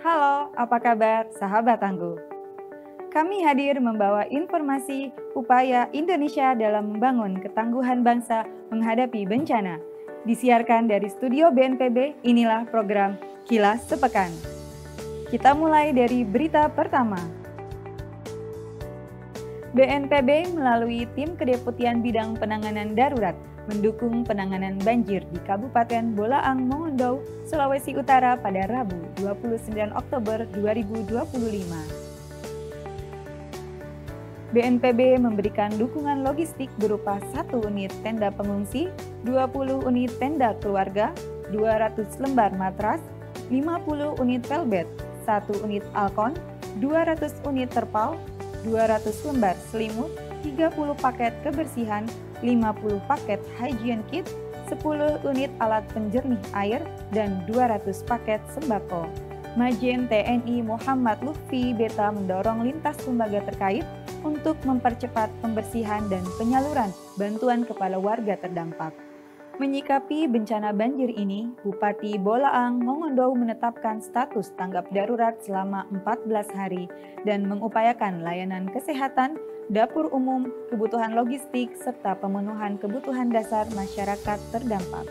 Halo, apa kabar sahabat tangguh? Kami hadir membawa informasi upaya Indonesia dalam membangun ketangguhan bangsa menghadapi bencana. Disiarkan dari studio BNPB, inilah program Kilas Sepekan. Kita mulai dari berita pertama. BNPB melalui tim Kedeputian Bidang Penanganan Darurat mendukung penanganan banjir di Kabupaten Bolaang Mongondo, Sulawesi Utara pada Rabu 29 Oktober 2025. BNPB memberikan dukungan logistik berupa 1 unit tenda pengungsi, 20 unit tenda keluarga, 200 lembar matras, 50 unit velvet, 1 unit alkon, 200 unit terpal, 200 lembar selimut, 30 paket kebersihan, 50 paket hygiene kit, 10 unit alat penjernih air, dan 200 paket sembako. Majen TNI Muhammad Lutfi Beta mendorong lintas lembaga terkait untuk mempercepat pembersihan dan penyaluran bantuan kepada warga terdampak. Menyikapi bencana banjir ini, Bupati Bolaang Mongondo menetapkan status tanggap darurat selama 14 hari dan mengupayakan layanan kesehatan, dapur umum, kebutuhan logistik, serta pemenuhan kebutuhan dasar masyarakat terdampak.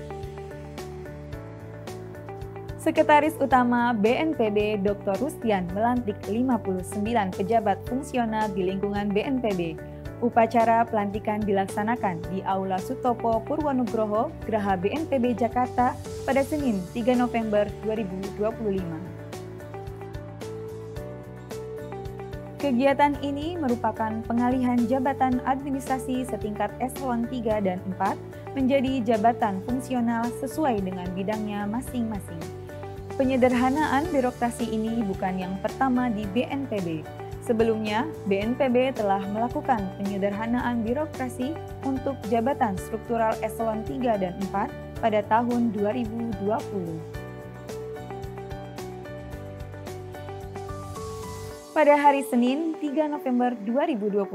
Sekretaris Utama BNPB Dr. Rustian melantik 59 pejabat fungsional di lingkungan BNPB. Upacara pelantikan dilaksanakan di Aula Sutopo Purwonugroho, Geraha BNPB Jakarta pada Senin 3 November 2025. Kegiatan ini merupakan pengalihan jabatan administrasi setingkat eselon 3 dan 4 menjadi jabatan fungsional sesuai dengan bidangnya masing-masing. Penyederhanaan birokrasi ini bukan yang pertama di BNPB. Sebelumnya, BNPB telah melakukan penyederhanaan birokrasi untuk jabatan struktural eselon 3 dan 4 pada tahun 2020. Pada hari Senin, 3 November 2025,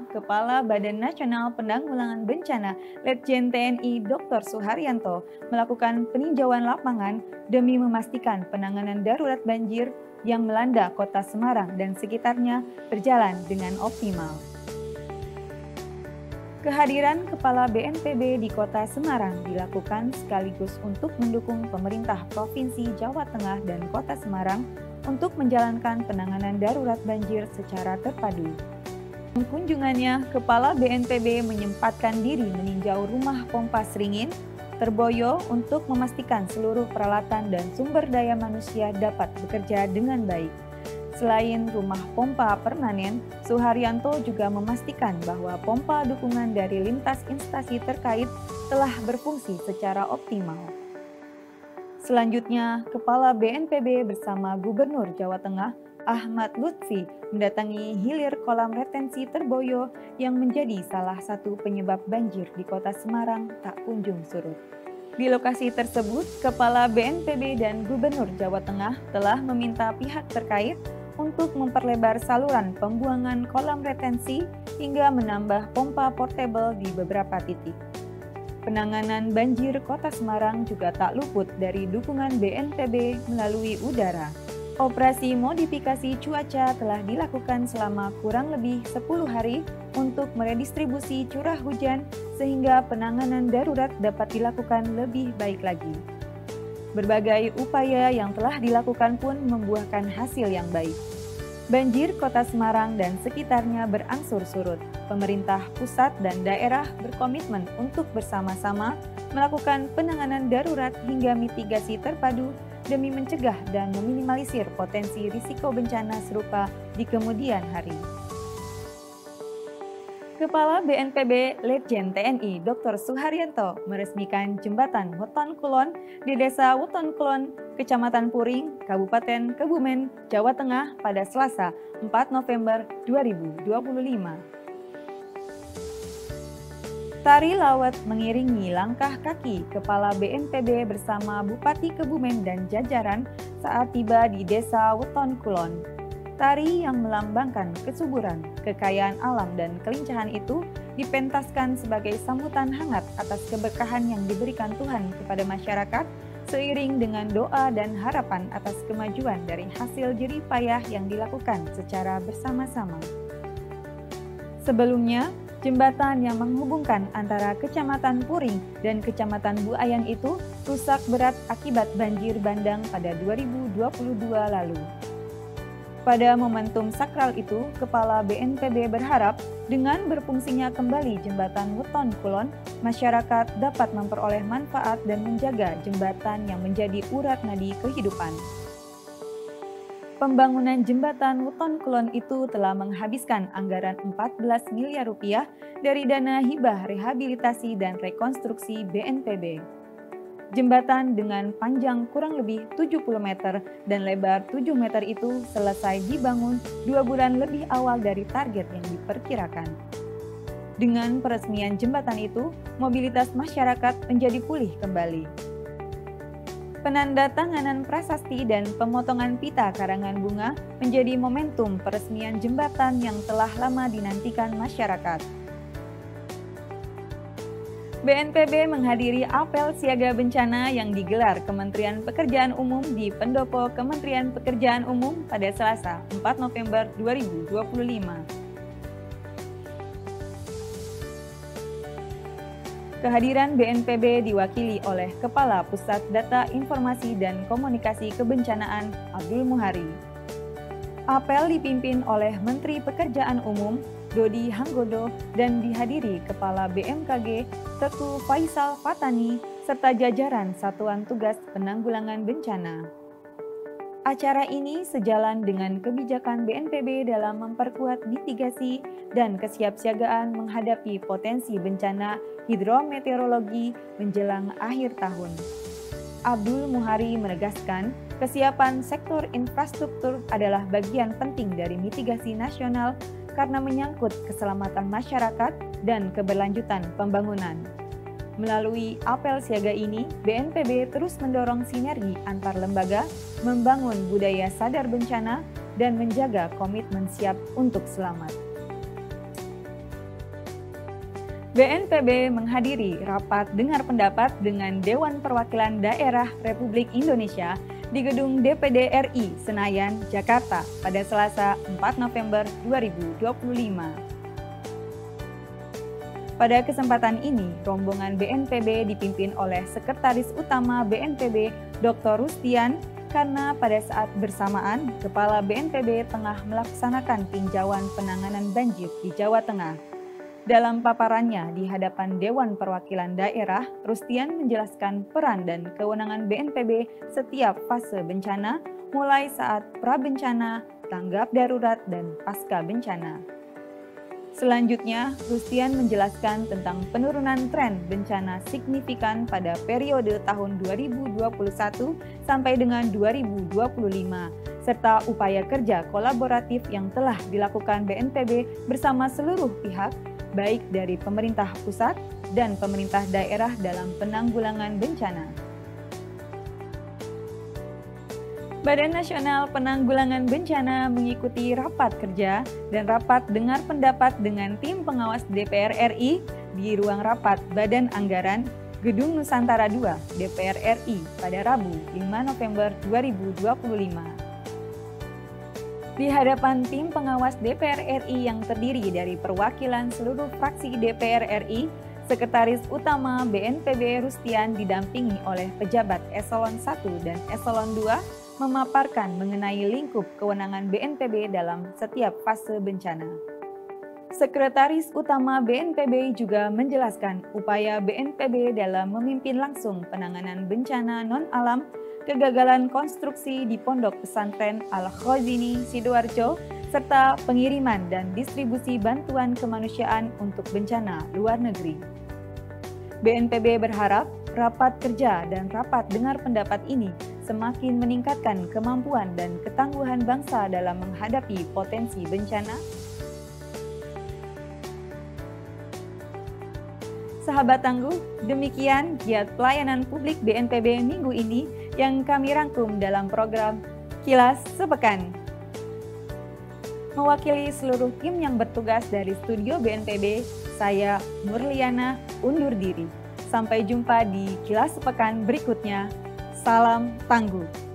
Kepala Badan Nasional Penanggulangan Bencana Letjen TNI Dr. Suharyanto melakukan peninjauan lapangan demi memastikan penanganan darurat banjir yang melanda Kota Semarang dan sekitarnya berjalan dengan optimal. Kehadiran Kepala BNPB di Kota Semarang dilakukan sekaligus untuk mendukung pemerintah Provinsi Jawa Tengah dan Kota Semarang untuk menjalankan penanganan darurat banjir secara terpadu. Kunjungannya, Kepala BNPB menyempatkan diri meninjau rumah pompa Seringin, Terboyo untuk memastikan seluruh peralatan dan sumber daya manusia dapat bekerja dengan baik. Selain rumah pompa permanen, Suharyanto juga memastikan bahwa pompa dukungan dari lintas instansi terkait telah berfungsi secara optimal. Selanjutnya, Kepala BNPB bersama Gubernur Jawa Tengah Ahmad Lutfi mendatangi hilir kolam retensi Terboyo yang menjadi salah satu penyebab banjir di Kota Semarang tak kunjung surut. Di lokasi tersebut, Kepala BNPB dan Gubernur Jawa Tengah telah meminta pihak terkait untuk memperlebar saluran pembuangan kolam retensi hingga menambah pompa portable di beberapa titik. Penanganan banjir Kota Semarang juga tak luput dari dukungan BNPB melalui udara. Operasi modifikasi cuaca telah dilakukan selama kurang lebih 10 hari untuk meredistribusi curah hujan sehingga penanganan darurat dapat dilakukan lebih baik lagi. Berbagai upaya yang telah dilakukan pun membuahkan hasil yang baik. Banjir Kota Semarang dan sekitarnya berangsur surut. Pemerintah pusat dan daerah berkomitmen untuk bersama-sama melakukan penanganan darurat hingga mitigasi terpadu demi mencegah dan meminimalisir potensi risiko bencana serupa di kemudian hari. Kepala BNPB Letjen TNI Dr. Suharyanto meresmikan jembatan Weton Kulon di Desa Weton Kulon, Kecamatan Puring, Kabupaten Kebumen, Jawa Tengah pada Selasa 4 November 2025. Tari lawat mengiringi langkah kaki Kepala BNPB bersama Bupati Kebumen dan jajaran saat tiba di Desa Weton Kulon. Tari yang melambangkan kesuburan, kekayaan alam dan kelincahan itu dipentaskan sebagai sambutan hangat atas keberkahan yang diberikan Tuhan kepada masyarakat seiring dengan doa dan harapan atas kemajuan dari hasil jerih payah yang dilakukan secara bersama-sama. Sebelumnya, jembatan yang menghubungkan antara Kecamatan Puring dan Kecamatan Buayan itu rusak berat akibat banjir bandang pada 2022 lalu. Pada momentum sakral itu, Kepala BNPB berharap dengan berfungsinya kembali jembatan Weton Kulon, masyarakat dapat memperoleh manfaat dan menjaga jembatan yang menjadi urat nadi kehidupan. Pembangunan jembatan Weton Kulon itu telah menghabiskan anggaran 14 miliar rupiah dari dana hibah rehabilitasi dan rekonstruksi BNPB. Jembatan dengan panjang kurang lebih 70 meter dan lebar 7 meter itu selesai dibangun 2 bulan lebih awal dari target yang diperkirakan. Dengan peresmian jembatan itu, mobilitas masyarakat menjadi pulih kembali. Penandatanganan prasasti dan pemotongan pita karangan bunga menjadi momentum peresmian jembatan yang telah lama dinantikan masyarakat. BNPB menghadiri apel siaga bencana yang digelar Kementerian Pekerjaan Umum di Pendopo Kementerian Pekerjaan Umum pada Selasa, 4 November 2025. Kehadiran BNPB diwakili oleh Kepala Pusat Data Informasi dan Komunikasi Kebencanaan Abdul Muhari. Apel dipimpin oleh Menteri Pekerjaan Umum Dodi Hanggodo dan dihadiri Kepala BMKG Teguh Faisal Fatani serta jajaran Satuan Tugas Penanggulangan Bencana. Acara ini sejalan dengan kebijakan BNPB dalam memperkuat mitigasi dan kesiapsiagaan menghadapi potensi bencana hidrometeorologi menjelang akhir tahun. Abdul Muhari menegaskan, kesiapan sektor infrastruktur adalah bagian penting dari mitigasi nasional karena menyangkut keselamatan masyarakat dan keberlanjutan pembangunan. Melalui apel siaga ini, BNPB terus mendorong sinergi antar lembaga, membangun budaya sadar bencana, dan menjaga komitmen siap untuk selamat. BNPB menghadiri rapat dengar pendapat dengan Dewan Perwakilan Daerah Republik Indonesia di Gedung DPD RI Senayan, Jakarta pada Selasa 4 November 2025. Pada kesempatan ini, rombongan BNPB dipimpin oleh Sekretaris Utama BNPB Dr. Rustian karena pada saat bersamaan Kepala BNPB tengah melaksanakan tinjauan penanganan banjir di Jawa Tengah. Dalam paparannya di hadapan Dewan Perwakilan Daerah, Rustian menjelaskan peran dan kewenangan BNPB setiap fase bencana, mulai saat prabencana, tanggap darurat, dan pasca bencana. Selanjutnya, Rustian menjelaskan tentang penurunan tren bencana signifikan pada periode tahun 2021 sampai dengan 2025, serta upaya kerja kolaboratif yang telah dilakukan BNPB bersama seluruh pihak, baik dari pemerintah pusat dan pemerintah daerah dalam penanggulangan bencana. Badan Nasional Penanggulangan Bencana mengikuti rapat kerja dan rapat dengar pendapat dengan tim pengawas DPR RI di ruang rapat Badan Anggaran, Gedung Nusantara II, DPR RI pada Rabu 5 November 2025. Di hadapan tim pengawas DPR RI yang terdiri dari perwakilan seluruh fraksi DPR RI, Sekretaris Utama BNPB Rustian didampingi oleh pejabat Eselon 1 dan Eselon 2 memaparkan mengenai lingkup kewenangan BNPB dalam setiap fase bencana. Sekretaris Utama BNPB juga menjelaskan upaya BNPB dalam memimpin langsung penanganan bencana non-alam, kegagalan konstruksi di Pondok Pesantren Al-Khazini Sidoarjo, serta pengiriman dan distribusi bantuan kemanusiaan untuk bencana luar negeri. BNPB berharap rapat kerja dan rapat dengar pendapat ini semakin meningkatkan kemampuan dan ketangguhan bangsa dalam menghadapi potensi bencana. Sahabat tangguh, demikian giat pelayanan publik BNPB minggu ini yang kami rangkum dalam program Kilas Sepekan. Mewakili seluruh tim yang bertugas dari studio BNPB, saya Murliana undur diri. Sampai jumpa di Kilas Sepekan berikutnya. Salam Tangguh.